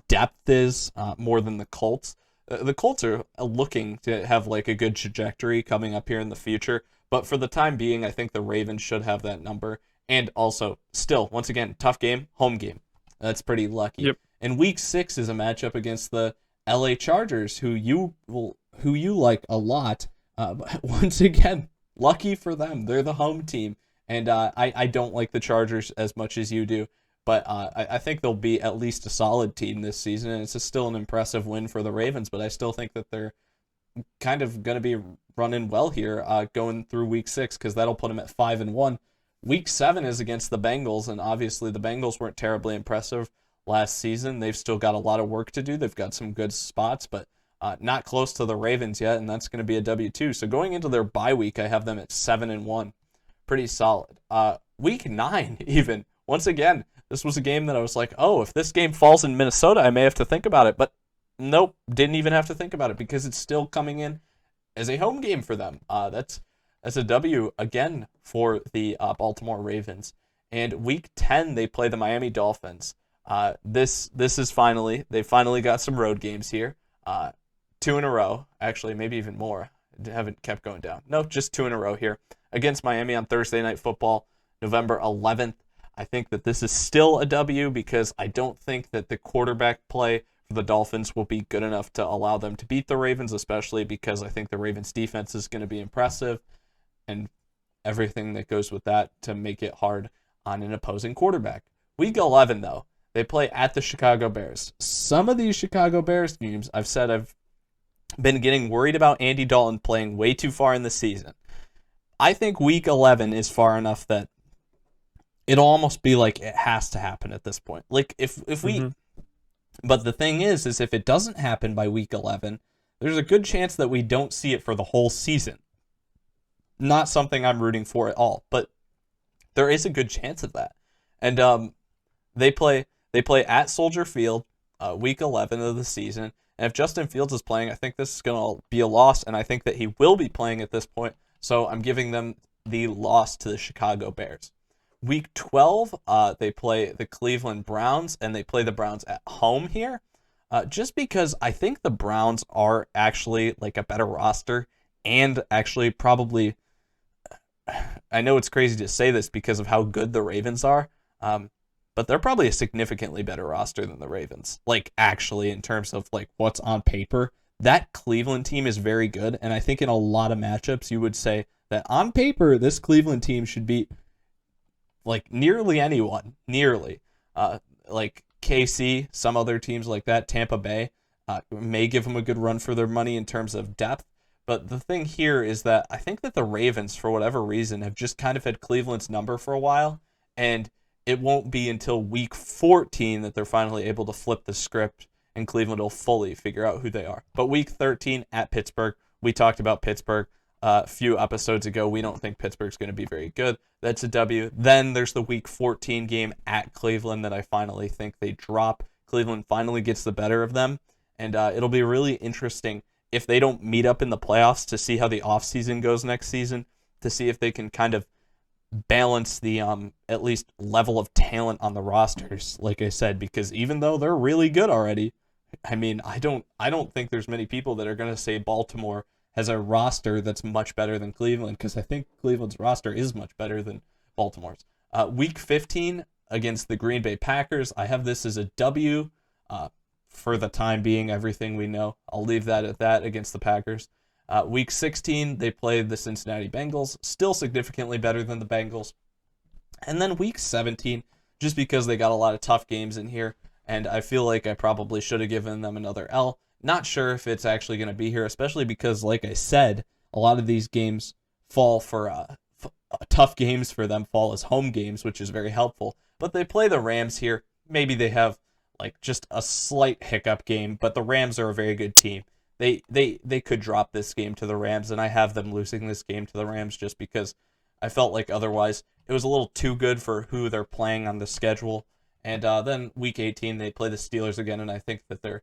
Speaker 1: depth is more than the Colts. The Colts are looking to have like a good trajectory coming up here in the future, but for the time being, I think the Ravens should have that number. And also, still, once again, tough game, home game. That's pretty lucky.
Speaker 2: Yep.
Speaker 1: And week 6 is a matchup against the LA Chargers, who you like a lot. But once again, lucky for them, they're the home team, and I don't like the Chargers as much as you do. But I think they'll be at least a solid team this season, and it's still an impressive win for the Ravens. But I still think that they're kind of going to be running well here going through week 6 because that'll put them at 5-1. Week 7 is against the Bengals, and obviously the Bengals weren't terribly impressive last season. They've still got a lot of work to do. They've got some good spots, but not close to the Ravens yet, and that's going to be a W2. So going into their bye week, I have them at 7-1. Pretty solid. Week 9, even. Once again, this was a game that I was like, oh, if this game falls in Minnesota, I may have to think about it. But nope, didn't even have to think about it because it's still coming in as a home game for them. That's a W again for the Baltimore Ravens. And week 10, they play the Miami Dolphins. This is they finally got some road games here. 2 in a row, actually, maybe even more. I haven't kept going down. No, just 2 in a row here against Miami on Thursday Night Football, November 11th. I think that this is still a W because I don't think that the quarterback play for the Dolphins will be good enough to allow them to beat the Ravens, especially because I think the Ravens defense is going to be impressive and everything that goes with that to make it hard on an opposing quarterback. Week 11, though, they play at the Chicago Bears. Some of these Chicago Bears teams, I've said I've been getting worried about Andy Dalton playing way too far in the season. I think week 11 is far enough that it'll almost be like it has to happen at this point. Like if we but the thing is if it doesn't happen by week 11, there's a good chance that we don't see it for the whole season. Not something I'm rooting for at all, but there is a good chance of that. And they play at Soldier Field, week 11 of the season. And if Justin Fields is playing, I think this is going to be a loss, and I think that he will be playing at this point. So I'm giving them the loss to the Chicago Bears. Week 12, they play the Cleveland Browns, and they play the Browns at home here. Just because I think the Browns are actually like a better roster, and actually probably, I know it's crazy to say this because of how good the Ravens are, but they're probably a significantly better roster than the Ravens. Like, actually, in terms of like what's on paper, that Cleveland team is very good, and I think in a lot of matchups you would say that on paper this Cleveland team should beat like nearly anyone, like KC, some other teams like that, Tampa Bay, may give them a good run for their money in terms of depth. But the thing here is that I think that the Ravens, for whatever reason, have just kind of had Cleveland's number for a while, and it won't be until week 14 that they're finally able to flip the script and Cleveland will fully figure out who they are. But week 13 at Pittsburgh, we talked about Pittsburgh a few episodes ago. We don't think Pittsburgh's going to be very good. That's a W. Then there's the week 14 game at Cleveland that I finally think they drop. Cleveland finally gets the better of them, and it'll be really interesting if they don't meet up in the playoffs to see how the offseason goes next season, to see if they can kind of balance the at least level of talent on the rosters, like I said, because even though they're really good already, I mean, I don't think there's many people that are going to say Baltimore has a roster that's much better than Cleveland, because I think Cleveland's roster is much better than Baltimore's. Week 15 against the Green Bay Packers, I have this as a W for the time being, everything we know. I'll leave that at that against the Packers. Week 16, they played the Cincinnati Bengals, still significantly better than the Bengals. And then week 17, just because they got a lot of tough games in here, and I feel like I probably should have given them another L. Not sure if it's actually going to be here, especially because, like I said, a lot of these games fall for tough games for them, fall as home games, which is very helpful. But they play the Rams here. Maybe they have like just a slight hiccup game, but the Rams are a very good team. They could drop this game to the Rams, and I have them losing this game to the Rams just because I felt like otherwise it was a little too good for who they're playing on the schedule. And then week 18, they play the Steelers again, and I think that they're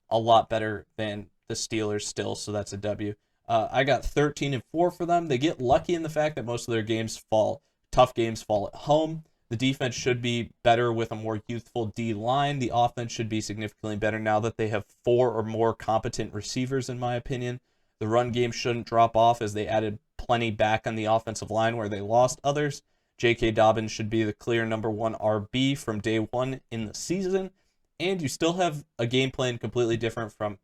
Speaker 1: a lot better than the Steelers still, so that's a W. I got 13-4 for them. They get lucky in the fact that most of their tough games fall at home. The defense should be better with a more youthful D-line. The offense should be significantly better now that they have 4 or more competent receivers, in my opinion. The run game shouldn't drop off as they added plenty back on the offensive line where they lost others. J.K. Dobbins should be the clear number 1 RB from day one in the season. And you still have a game plan completely different from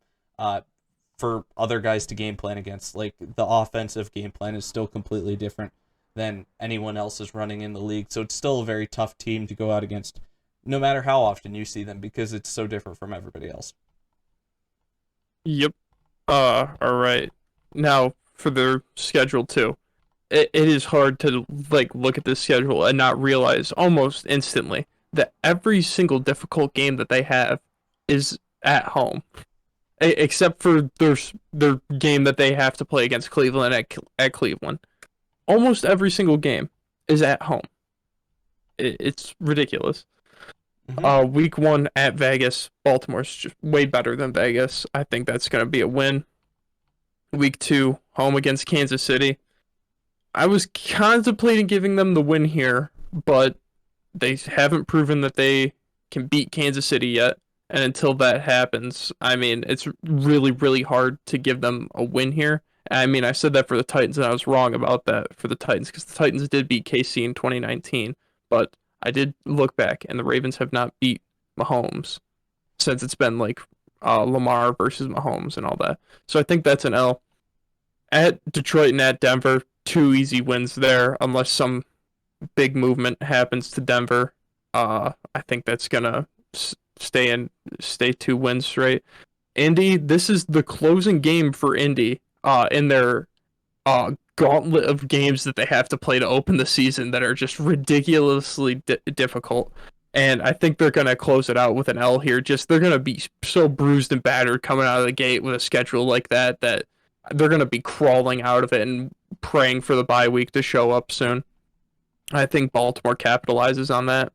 Speaker 1: for other guys to game plan against. Like, the offensive game plan is still completely different than anyone else is running in the league. So it's still a very tough team to go out against no matter how often you see them because it's so different from everybody else.
Speaker 2: Yep. All right. Now for their schedule too. It is hard to like look at this schedule and not realize almost instantly that every single difficult game that they have is at home, except for their game that they have to play against Cleveland at Cleveland. Almost every single game is at home. It's ridiculous.
Speaker 1: Mm-hmm.
Speaker 2: Week 1 at Vegas, Baltimore's just way better than Vegas. I think that's gonna be a win. Week 2, home against Kansas City. I was contemplating giving them the win here, but they haven't proven that they can beat Kansas City yet. And until that happens, I mean, it's really, really hard to give them a win here. I mean, I said that for the Titans, and I was wrong about that for the Titans because the Titans did beat KC in 2019. But I did look back, and the Ravens have not beat Mahomes since it's been like Lamar versus Mahomes and all that. So I think that's an L. At Detroit and at Denver, 2 easy wins there, unless some big movement happens to Denver. I think that's gonna stay 2 wins straight. Indy, this is the closing game for Indy. In their gauntlet of games that they have to play to open the season that are just ridiculously difficult. And I think they're gonna close it out with an L here. Just they're gonna be so bruised and battered coming out of the gate with a schedule like that that they're gonna be crawling out of it and praying for the bye week to show up soon. I think Baltimore capitalizes on that.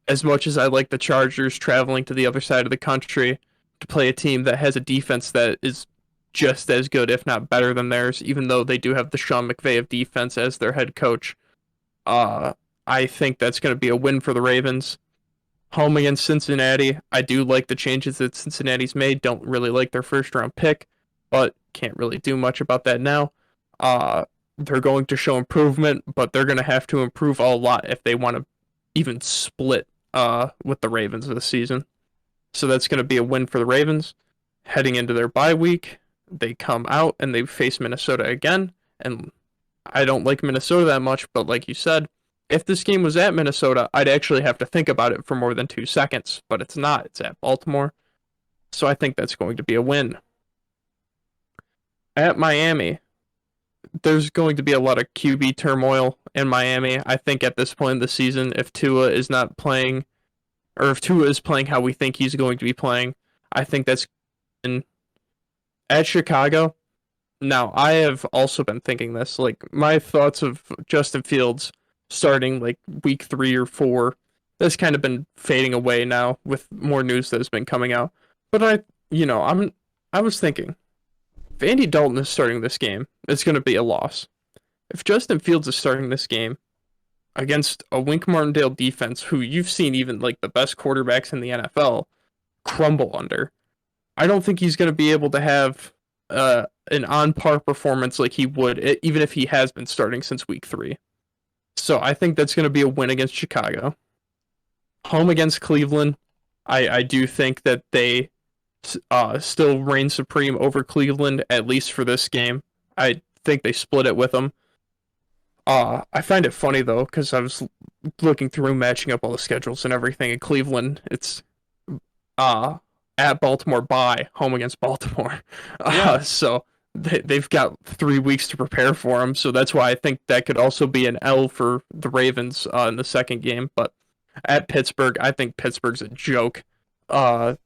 Speaker 2: As much as I like the Chargers traveling to the other side of the country to play a team that has a defense that is just as good, if not better than theirs, even though they do have the Sean McVay of defense as their head coach, I think that's going to be a win for the Ravens. Home against Cincinnati. I do like the changes that Cincinnati's made. Don't really like their first round pick, but can't really do much about that now. They're going to show improvement, but they're going to have to improve a lot if they want to even split with the Ravens this season. So that's going to be a win for the Ravens. Heading into their bye week, they come out and they face Minnesota again. And I don't like Minnesota that much, but like you said, if this game was at Minnesota, I'd actually have to think about it for more than 2 seconds. But it's not. It's at Baltimore. So I think that's going to be a win. At Miami, there's going to be a lot of QB turmoil in Miami. I think at this point in the season, if Tua is not playing, or if Tua is playing how we think he's going to be playing, I think that's in. At Chicago. Now, I have also been thinking this. Like, my thoughts of Justin Fields starting like week 3 or 4, that's kind of been fading away now with more news that has been coming out. But I was thinking, if Andy Dalton is starting this game, it's going to be a loss. If Justin Fields is starting this game against a Wink Martindale defense, who you've seen even like the best quarterbacks in the NFL crumble under, I don't think he's going to be able to have an on-par performance like he would, even if he has been starting since week 3. So I think that's going to be a win against Chicago. Home against Cleveland, I do think that they still reign supreme over Cleveland, at least for this game. I think they split it with them. I find it funny, though, because I was looking through matching up all the schedules and everything in Cleveland. It's at Baltimore bye, home against Baltimore.
Speaker 1: Yeah.
Speaker 2: So they've got 3 weeks to prepare for them. So that's why I think that could also be an L for the Ravens in the second game. But at Pittsburgh, I think Pittsburgh's a joke. 2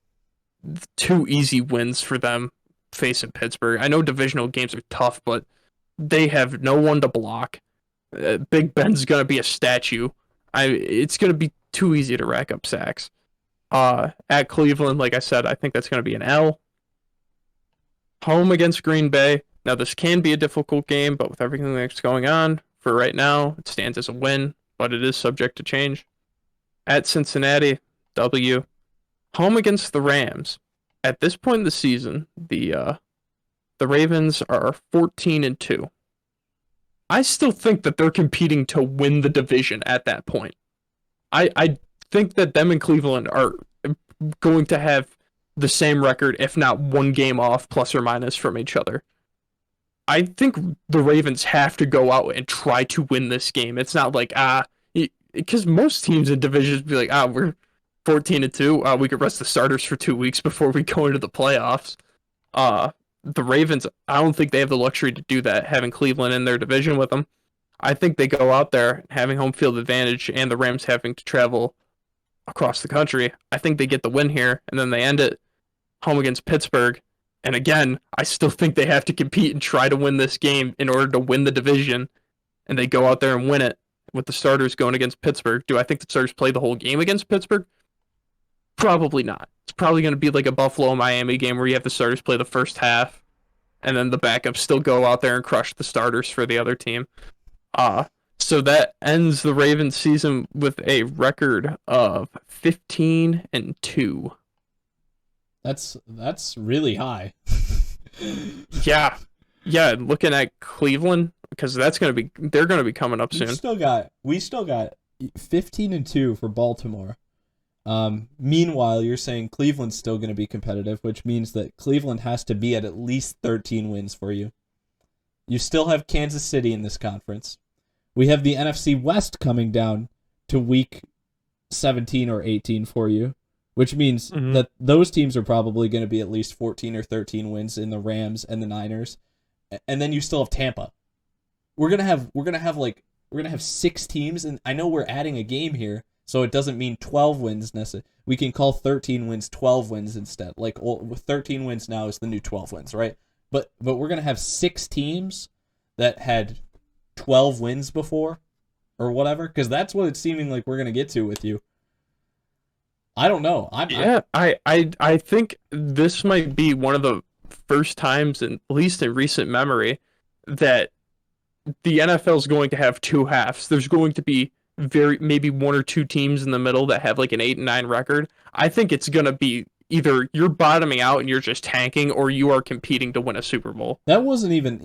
Speaker 2: easy wins for them facing Pittsburgh. I know divisional games are tough, but they have no one to block. Big Ben's going to be a statue. It's going to be too easy to rack up sacks. At Cleveland, like I said, I think that's going to be an L. Home against Green Bay. Now, this can be a difficult game, but with everything that's going on, for right now, it stands as a win, but it is subject to change. At Cincinnati, W. Home against the Rams. At this point in the season, the Ravens are 14-2. I still think that they're competing to win the division at that point. I think that them and Cleveland are going to have the same record, if not 1 game off, plus or minus from each other. I think the Ravens have to go out and try to win this game. It's not like, because most teams in divisions be like, we're 14-2. We could rest the starters for 2 weeks before we go into the playoffs. Uh, the Ravens, I don't think they have the luxury to do that, having Cleveland in their division with them. I think they go out there having home field advantage and the Rams having to travel across the country. I think they get the win here, and then they end it home against Pittsburgh. And again, I still think they have to compete and try to win this game in order to win the division. And they go out there and win it with the starters going against Pittsburgh. Do I think the starters play the whole game against Pittsburgh? Probably not. It's probably going to be like a Buffalo-Miami game where you have the starters play the first half, and then the backups still go out there and crush the starters for the other team. Uh, so that ends the Ravens season with a record of 15-2.
Speaker 1: That's really high.
Speaker 2: Yeah. Yeah, looking at Cleveland, because they're gonna be coming up soon.
Speaker 1: We still got 15-2 for Baltimore. Meanwhile, you're saying Cleveland's still going to be competitive, which means that Cleveland has to be at least 13 wins for you. You still have Kansas City in this conference. We have the NFC West coming down to week 17 or 18 for you, which means that those teams are probably going to be at least 14 or 13 wins in the Rams and the Niners. And then you still have Tampa. We're going to have 6 teams, and I know we're adding a game here, so it doesn't mean 12 wins necessarily. We can call 13 wins 12 wins instead. Like 13 wins now is the new 12 wins, right? But we're going to have 6 teams that had 12 wins before or whatever, because that's what it's seeming like we're going to get to with you. I don't know.
Speaker 2: I think this might be one of the first times, at least in recent memory, that the NFL is going to have 2 halves. There's going to be maybe 1 or 2 teams in the middle that have like an 8-9 record. I think it's going to be either you're bottoming out and you're just tanking, or you are competing to win a Super Bowl.
Speaker 1: That wasn't even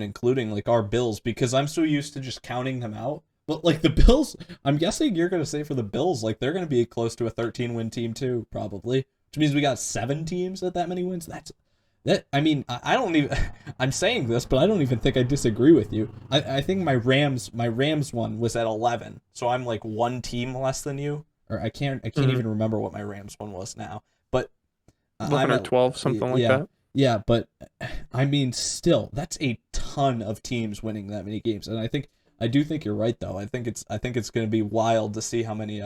Speaker 1: including like our Bills, because I'm so used to just counting them out. But like the Bills, I'm guessing you're going to say for the Bills, like they're going to be close to a 13-win team too, probably. Which means we got 7 teams at that many wins. I don't even, I'm saying this, but I don't even think I disagree with you. I think my Rams one was at 11, so I'm like 1 team less than you. Or I can't even remember what my Rams one was now. But
Speaker 2: 11 or 12, something like that.
Speaker 1: Yeah, but I mean, still, that's a ton of teams winning that many games, and I do think you're right though. I think it's going to be wild to see how many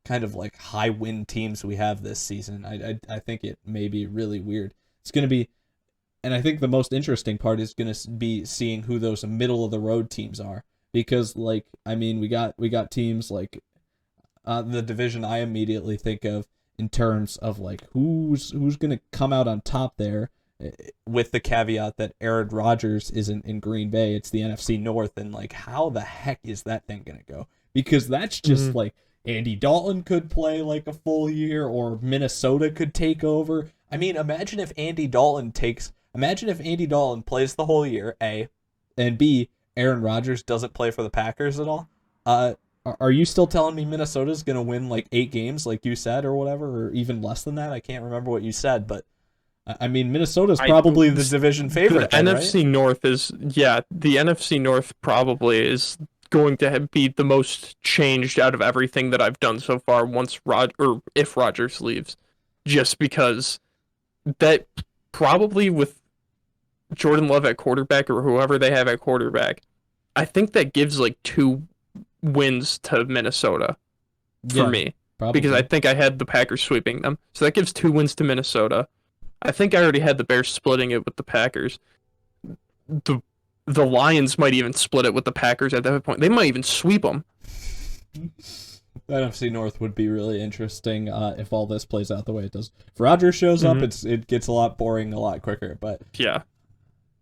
Speaker 1: kind of like high win teams we have this season. I think it may be really weird. It's going to be, and I think the most interesting part is going to be seeing who those middle of the road teams are, because like I mean we got teams like the division I immediately think of in terms of like who's going to come out on top there, with the caveat that Aaron Rodgers isn't in Green Bay. It's the NFC North, and like how the heck is that thing going to go? Because that's just like Andy Dalton could play like a full year, or Minnesota could take over. I mean, imagine if Andy Dalton plays the whole year, A, and B, Aaron Rodgers doesn't play for the Packers at all. Are you still telling me Minnesota's going to win like 8 games like you said, or whatever, or even less than that? I can't remember what you said, but I mean, Minnesota's probably the division favorite.
Speaker 2: The NFC North the NFC North probably is going to be the most changed out of everything that I've done so far if Rodgers leaves. Just because that probably with Jordan Love at quarterback, or whoever they have at quarterback, I think that gives like 2 wins to Minnesota for me. Probably. Because I think I had the Packers sweeping them. So that gives 2 wins to Minnesota. I think I already had the Bears splitting it with the Packers. The Lions might even split it with the Packers at that point. They might even sweep them.
Speaker 1: The NFC North would be really interesting if all this plays out the way it does. If Rodgers shows up, it gets a lot boring a lot quicker. But
Speaker 2: yeah.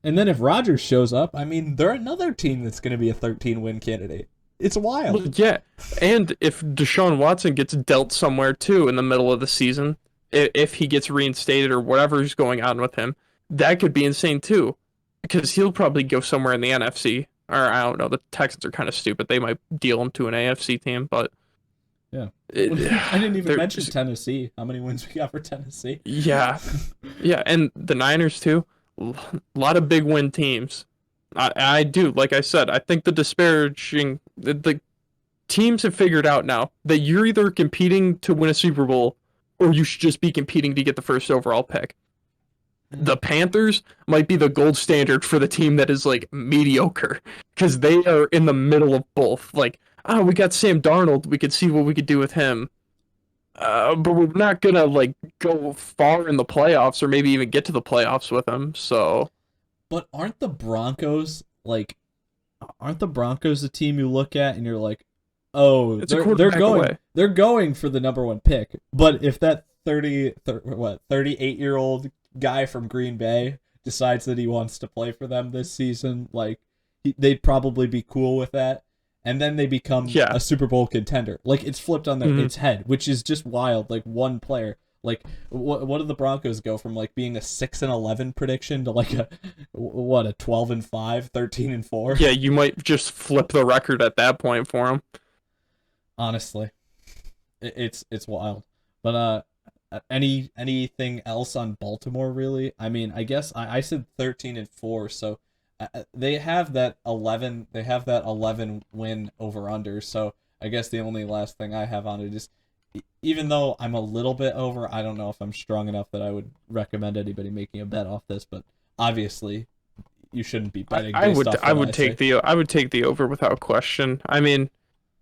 Speaker 1: And then if Rodgers shows up, I mean, they're another team that's going to be a 13-win candidate. It's wild.
Speaker 2: Well, yeah, and if Deshaun Watson gets dealt somewhere too in the middle of the season, if he gets reinstated or whatever's going on with him, that could be insane too, because he'll probably go somewhere in the NFC. Or I don't know, the Texans are kind of stupid. They might deal him to an AFC team, but
Speaker 1: yeah. I didn't even mention Tennessee. How many wins we got for Tennessee?
Speaker 2: Yeah, and the Niners too. A lot of big win teams. I do, like I said, I think the disparaging, the teams have figured out now that you're either competing to win a Super Bowl or you should just be competing to get the first overall pick. The Panthers might be the gold standard for the team that is like mediocre because they are in the middle of both. Like, oh, we got Sam Darnold, we could see what we could do with him. But we're not gonna like go far in the playoffs or maybe even get to the playoffs with him. So,
Speaker 1: But aren't the Broncos a team you look at and you're like, oh,
Speaker 2: it's a
Speaker 1: they're
Speaker 2: quarterback
Speaker 1: going
Speaker 2: away.
Speaker 1: they're going for the number one pick. But if that 38-year-old guy from Green Bay decides that he wants to play for them this season, like they'd probably be cool with that. And then they become
Speaker 2: Yeah.
Speaker 1: a Super Bowl contender. Like it's flipped on its head, which is just wild. Like one player, like what did the Broncos go from like being a 6-11 prediction to like a 12-5, 13-4?
Speaker 2: Yeah, you might just flip the record at that point for him.
Speaker 1: Honestly, it's wild. But anything else on Baltimore really? I mean, I guess I said 13-4, so they have that 11. They have that 11 win over under. So I guess the only last thing I have on it is, even though I'm a little bit over, I don't know if I'm strong enough that I would recommend anybody making a bet off this. But obviously, you shouldn't be betting based off what I say.
Speaker 2: I would take the over without question. I mean,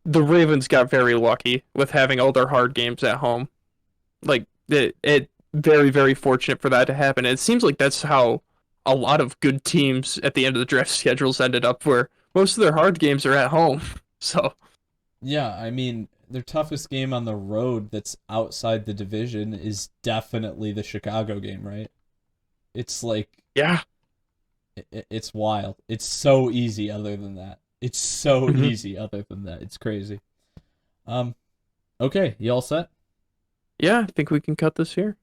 Speaker 2: the Ravens got very lucky with having all their hard games at home. Like it very very fortunate for that to happen. It seems like that's how a lot of good teams at the end of the draft schedules ended up, where most of their hard games are at home. So
Speaker 1: Yeah, I mean, their toughest game on the road that's outside the division is definitely the Chicago game, right? It's like
Speaker 2: yeah.
Speaker 1: it's wild. It's so easy other than that. It's so
Speaker 2: Mhm.
Speaker 1: easy other than that. It's crazy. Um okay, you all set?
Speaker 2: Yeah, I think we can cut this here.